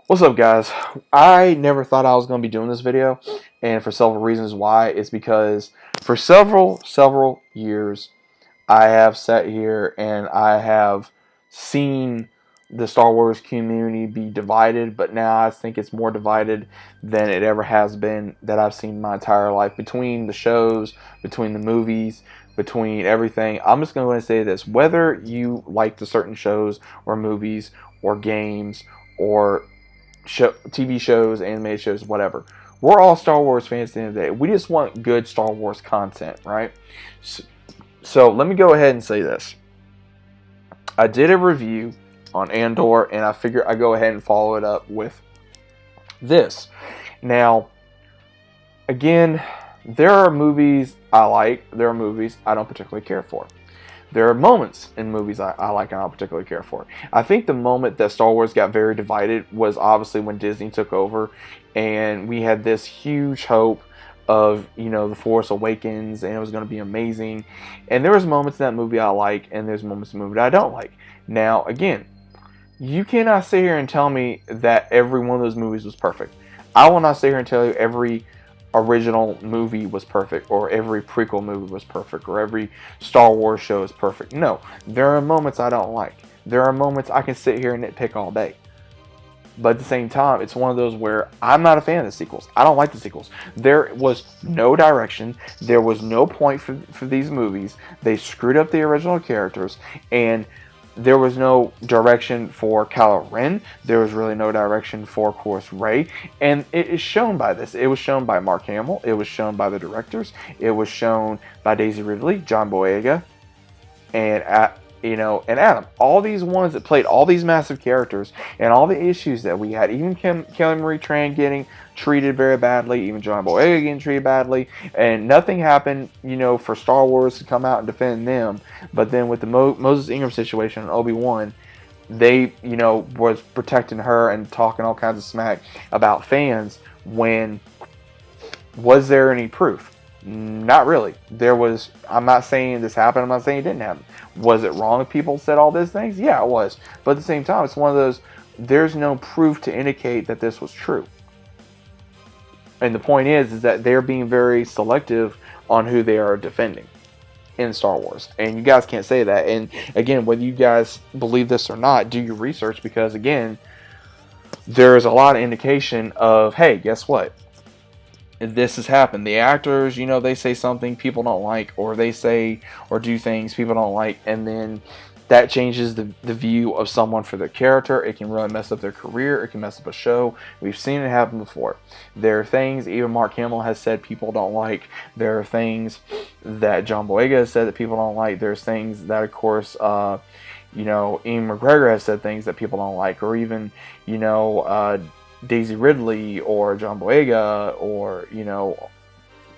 What's up, guys? I never thought I was going to be doing this video, and for several reasons why. It's because for several years I have sat here and I have seen the Star Wars community be divided, but now I think it's more divided than it ever has been that I've seen my entire life, between the shows, between the movies, between everything. I'm just going to say this: whether you like the certain shows or movies or games or TV shows, animated shows, whatever. We're all Star Wars fans at the end of the day. We just want good Star Wars content, right? So let me go ahead and say this. I did a review on Andor, and I figure I go ahead and follow it up with this. Now, again, there are movies I like. There are movies I don't particularly care for. There are moments in movies I like and I don't particularly care for. I think the moment that Star Wars got very divided was obviously when Disney took over, and we had this huge hope of, The Force Awakens, and it was going to be amazing. And there was moments in that movie I like, and there's moments in the movie that I don't like. Now, again, you cannot sit here and tell me that every one of those movies was perfect. I will not sit here and tell you every original movie was perfect, or every prequel movie was perfect, or every Star Wars show is perfect. No, there are moments I don't like. There are moments I can sit here and nitpick all day. But at the same time, it's one of those where I'm not a fan of the sequels. I don't like the sequels. There was no direction. There was no point for these movies. They screwed up the original characters, and there was no direction for Kylo Ren. There was really no direction for, of course, Rey. And it is shown by this. It was shown by Mark Hamill. It was shown by the directors. It was shown by Daisy Ridley, John Boyega, and and Adam. All these ones that played all these massive characters, and all the issues that we had. Even Kelly Marie Tran getting treated very badly, even John Boyega getting treated badly, and nothing happened, for Star Wars to come out and defend them. But then with the Moses Ingram situation and Obi-Wan, they, was protecting her and talking all kinds of smack about fans. When was there any proof? Not really. I'm not saying this happened. I'm not saying it didn't happen. Was it wrong if people said all these things? Yeah, it was. But at the same time, it's one of those, there's no proof to indicate that this was true. And the point is that they're being very selective on who they are defending in Star Wars. And you guys can't say that. And again, whether you guys believe this or not, do your research, because again, there's a lot of indication of, hey, guess what? This has happened. The actors, they say something people don't like, or they say or do things people don't like, and then that changes the view of someone for their character. It can really mess up their career. It can mess up a show. We've seen it happen before. There are things even Mark Hamill has said people don't like. There are things that John Boyega has said that people don't like. There's things that, of course, Ian McGregor has said things that people don't like, or even, Daisy Ridley or John Boyega or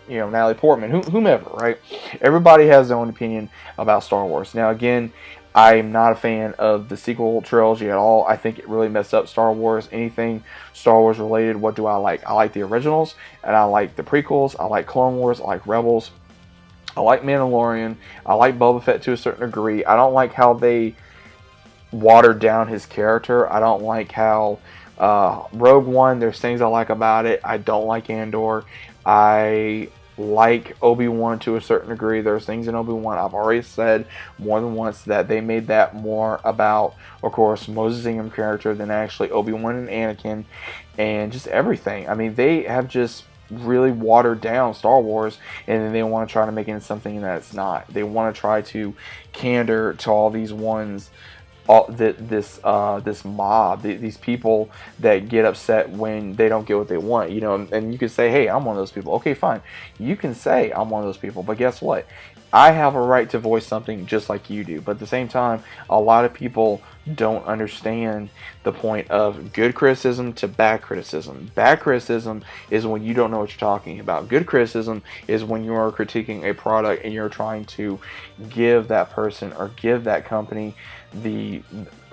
Natalie Portman, whomever, right? Everybody has their own opinion about Star Wars. Now, again, I am not a fan of the sequel trilogy at all. I think it really messed up Star Wars. Anything Star Wars related, what do I like? I like the originals, and I like the prequels. I like Clone Wars. I like Rebels. I like Mandalorian. I like Boba Fett to a certain degree. I don't like how they watered down his character. I don't like how Rogue One, there's things I like about it. I don't like Andor. I like Obi-Wan to a certain degree. There's things in Obi-Wan I've already said more than once that they made that more about, of course, Moses Ingram character than actually Obi-Wan and Anakin, and just everything. I mean, they have just really watered down Star Wars, and then they want to try to make it into something that it's not. They want to try to cater to all these ones, this mob, these people that get upset when they don't get what they want, and you can say, hey, I'm one of those people. Okay, fine, you can say I'm one of those people, but guess what? I have a right to voice something just like you do. But at the same time, a lot of people don't understand the point of good criticism to bad criticism. Bad criticism is when you don't know what you're talking about. Good criticism is when you are critiquing a product and you're trying to give that person or give that company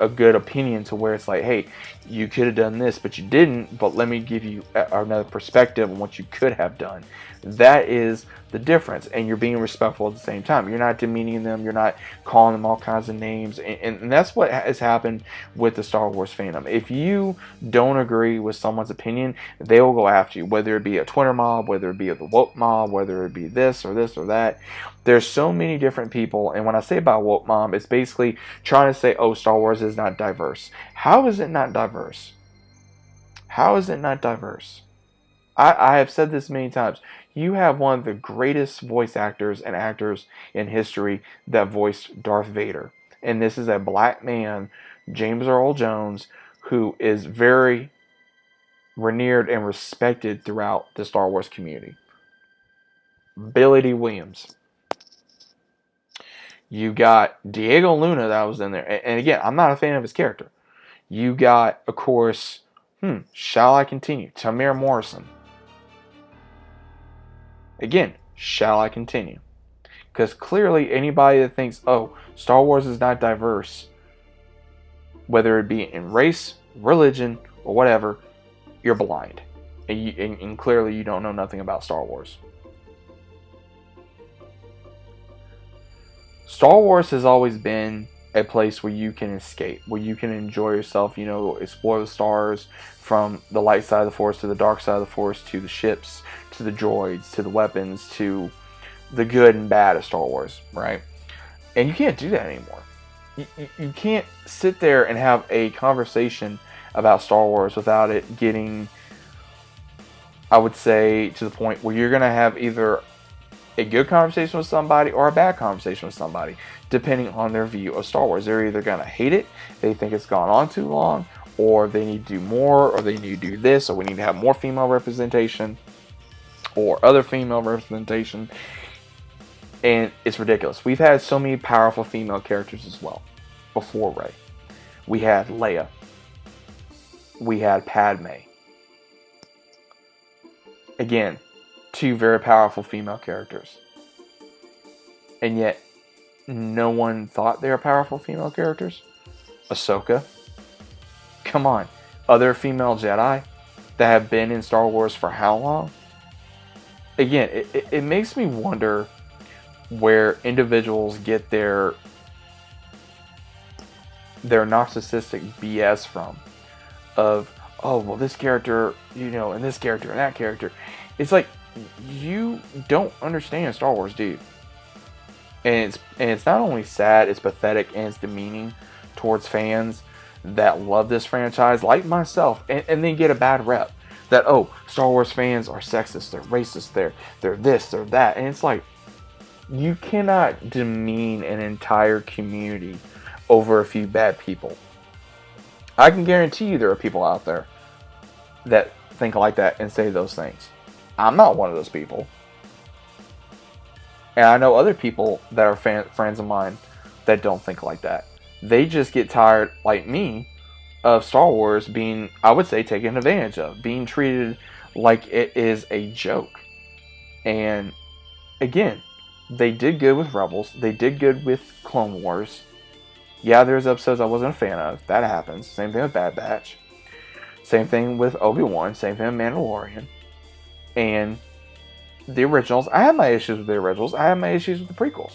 a good opinion, to where it's like, hey, you could have done this, but you didn't, but let me give you another perspective on what you could have done. That is the difference, and you're being respectful at the same time. You're not demeaning them. You're not calling them all kinds of names, and that's what has happened with the Star Wars fandom. If you don't agree with someone's opinion, they will go after you, whether it be a Twitter mob, whether it be the woke mob, whether it be this or that. There's so many different people, and when I say about woke mob, it's basically trying to say, oh, Star Wars is not diverse. How is it not diverse? How is it not diverse? I have said this many times. You have one of the greatest voice actors and actors in history that voiced Darth Vader. And this is a black man, James Earl Jones, who is very revered and respected throughout the Star Wars community. Billy D. Williams. You got Diego Luna that was in there. And again, I'm not a fan of his character. You got, of course, shall I continue? Tamir Morrison. Again, shall I continue? Because clearly anybody that thinks, oh, Star Wars is not diverse, whether it be in race, religion, or whatever, you're blind. And clearly you don't know nothing about Star Wars. Star Wars has always been a place where you can escape, where you can enjoy yourself, explore the stars, from the light side of the Force to the dark side of the Force, to the ships, to the droids, to the weapons, to the good and bad of Star Wars, right? And you can't do that anymore. You can't sit there and have a conversation about Star Wars without it getting, I would say, to the point where you're going to have either a good conversation with somebody or a bad conversation with somebody, depending on their view of Star Wars. They're either going to hate it, they think it's gone on too long, or they need to do more, or they need to do this, or we need to have more female representation, or other female representation. And it's ridiculous. We've had so many powerful female characters as well before Rey. We had Leia. We had Padme. Again, two very powerful female characters. And yet, no one thought they were powerful female characters. Ahsoka. Come on. Other female Jedi that have been in Star Wars for how long? Again, it makes me wonder where individuals get their narcissistic BS from. Of, oh, well, this character, and this character, and that character. It's like, you don't understand Star Wars, dude. And it's not only sad, it's pathetic, and it's demeaning towards fans that love this franchise, like myself, and then get a bad rep. That, oh, Star Wars fans are sexist, they're racist, they're this, they're that. And it's like, you cannot demean an entire community over a few bad people. I can guarantee you there are people out there that think like that and say those things. I'm not one of those people. And I know other people that are friends of mine that don't think like that. They just get tired, like me, of Star Wars being, I would say, taken advantage of. Being treated like it is a joke. And again, they did good with Rebels. They did good with Clone Wars. Yeah, there's episodes I wasn't a fan of. That happens. Same thing with Bad Batch. Same thing with Obi-Wan. Same thing with Mandalorian. And the originals, I have my issues with the originals. I have my issues with the prequels.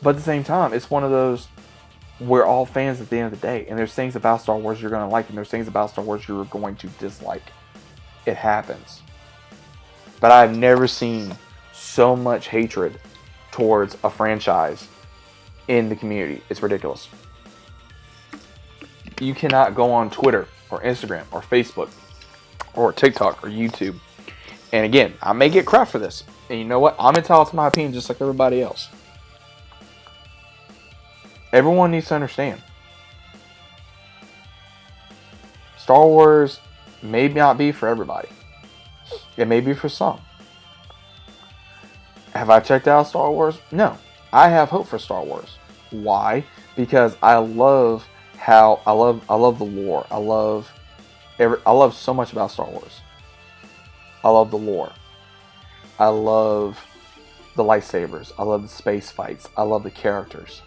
But at the same time, it's one of those, we're all fans at the end of the day. And there's things about Star Wars you're going to like, and there's things about Star Wars you're going to dislike. It happens. But I've never seen so much hatred towards a franchise in the community. It's ridiculous. You cannot go on Twitter or Instagram or Facebook or TikTok or YouTube. And again, I may get crap for this. And you know what? I'm entitled to my opinion just like everybody else. Everyone needs to understand. Star Wars may not be for everybody. It may be for some. Have I checked out Star Wars? No. I have hope for Star Wars. Why? Because I love I love the lore. I love so much about Star Wars. I love the lore. I love the lightsabers. I love the space fights. I love the characters.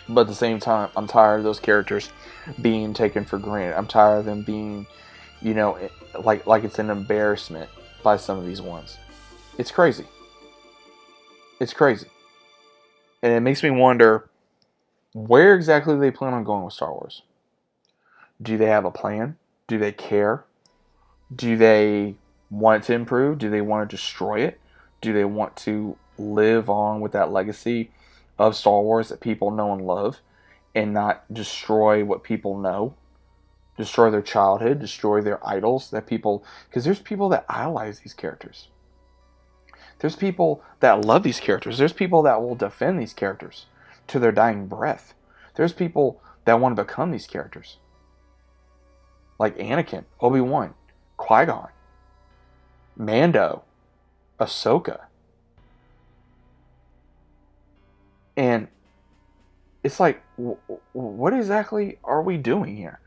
But at the same time, I'm tired of those characters being taken for granted. I'm tired of them being, like it's an embarrassment by some of these ones. It's crazy. It's crazy. And it makes me wonder Where exactly do they plan on going with Star Wars? Do they have a plan? Do they care? Do they want to improve? Do they want to destroy it? Do they want to live on with that legacy of Star Wars that people know and love and not destroy what people know? Destroy their childhood, destroy their idols that people, because there's people that idolize these characters. There's people that love these characters. There's people that will defend these characters to their dying breath. There's people that want to become these characters. Like Anakin, Obi-Wan, Qui-Gon, Mando, Ahsoka. And it's like, what exactly are we doing here?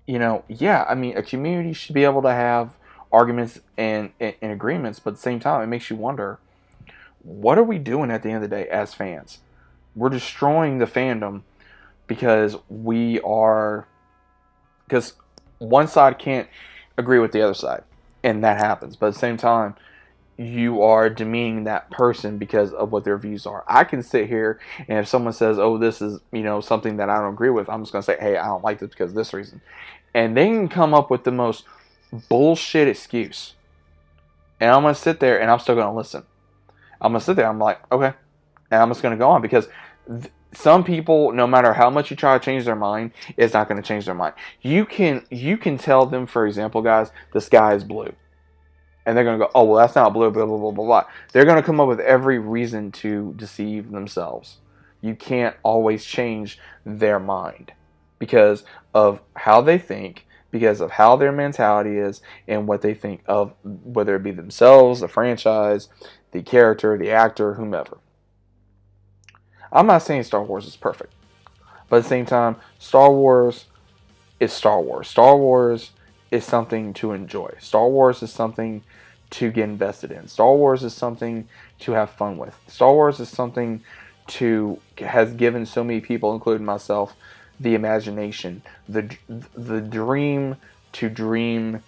You know, yeah, I mean, a community should be able to have arguments and agreements, but at the same time, it makes you wonder, what are we doing at the end of the day as fans? We're destroying the fandom because because one side can't agree with the other side, and that happens. But at the same time, you are demeaning that person because of what their views are. I can sit here, and if someone says, "Oh, this is something that I don't agree with," I'm just gonna say, "Hey, I don't like this because of this reason," and they can come up with the most bullshit excuse, and I'm gonna sit there and I'm still gonna listen. I'm gonna sit there. I'm like, okay, and I'm just gonna go on because some people, no matter how much you try to change their mind, it's not gonna change their mind. You can tell them, for example, guys, the sky is blue. And they're going to go, oh, well, that's not blue, blah, blah, blah, blah, blah. They're going to come up with every reason to deceive themselves. You can't always change their mind because of how they think, because of how their mentality is, and what they think of, whether it be themselves, the franchise, the character, the actor, whomever. I'm not saying Star Wars is perfect. But at the same time, Star Wars is Star Wars. Star Wars is something to enjoy. Star Wars is something to get invested in. Star Wars is something to have fun with. Star Wars is something has given so many people, including myself, the imagination, the dream to dream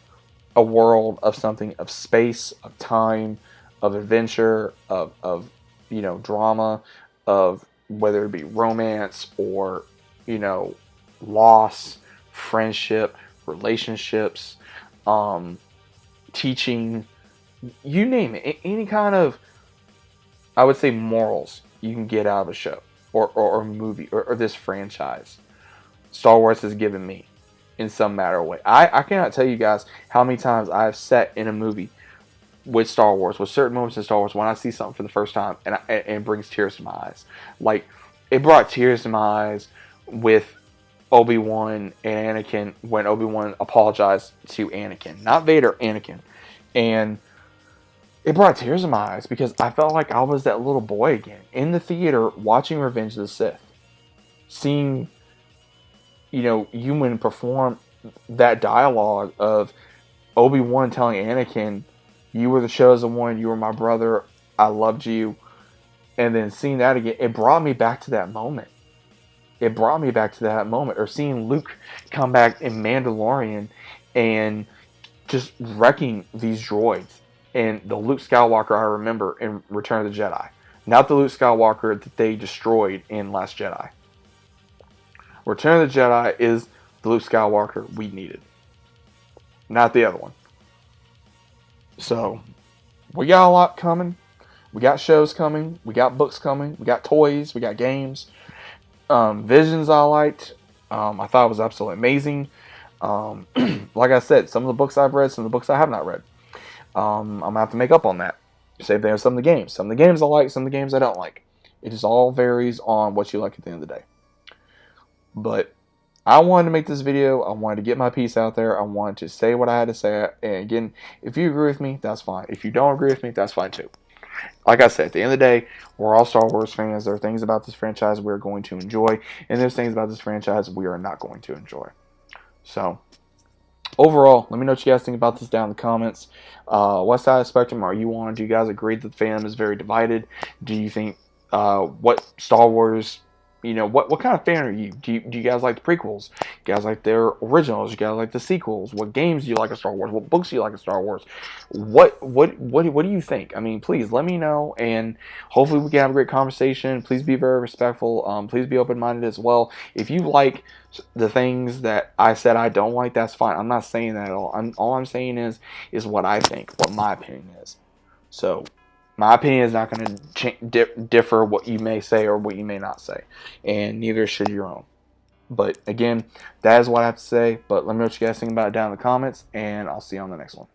a world of something of space, of time, of adventure, of drama, of whether it be romance or loss, friendship, relationships, teaching, you name it, any kind of, I would say, morals you can get out of a show or a movie or this franchise. Star Wars has given me in some matter of way. I cannot tell you guys how many times I've sat in a movie with Star Wars, with certain moments in Star Wars, when I see something for the first time and it brings tears to my eyes. Like, it brought tears to my eyes with Obi-Wan and Anakin when Obi-Wan apologized to Anakin. Not Vader, Anakin. And it brought tears to my eyes because I felt like I was that little boy again in the theater watching Revenge of the Sith. Seeing, Ewan perform that dialogue of Obi-Wan telling Anakin, "You were the chosen one, you were my brother, I loved you." And then seeing that again, it brought me back to that moment. Or seeing Luke come back in Mandalorian and just wrecking these droids. And the Luke Skywalker I remember in Return of the Jedi. Not the Luke Skywalker that they destroyed in Last Jedi. Return of the Jedi is the Luke Skywalker we needed. Not the other one. So, we got a lot coming. We got shows coming. We got books coming. We got toys. We got games. Visions I liked. I thought it was absolutely amazing. Like I said, some of the books I've read, some of the books I have not read. I'm going to have to make up on that. Same thing with some of the games. Some of the games I like, some of the games I don't like. It just all varies on what you like at the end of the day. But I wanted to make this video. I wanted to get my piece out there. I wanted to say what I had to say. And again, if you agree with me, that's fine. If you don't agree with me, that's fine too. Like I said, at the end of the day, we're all Star Wars fans. There are things about this franchise we're going to enjoy, and there's things about this franchise we are not going to enjoy. So, overall, let me know what you guys think about this down in the comments. What side of the spectrum are you on? Do you guys agree that the fandom is very divided? Do you think what Star Wars what kind of fan are you? Do you guys like the prequels? You guys like their originals? You guys like the sequels? What games do you like of Star Wars? What books do you like of Star Wars? What do you think? I mean, please let me know, and hopefully we can have a great conversation. Please be very respectful. Please be open minded as well. If you like the things that I said I don't like, that's fine. I'm not saying that at all. All I'm saying is what I think, what my opinion is. So my opinion is not going to differ what you may say or what you may not say, and neither should your own. But again, that is what I have to say. But let me know what you guys think about it down in the comments, and I'll see you on the next one.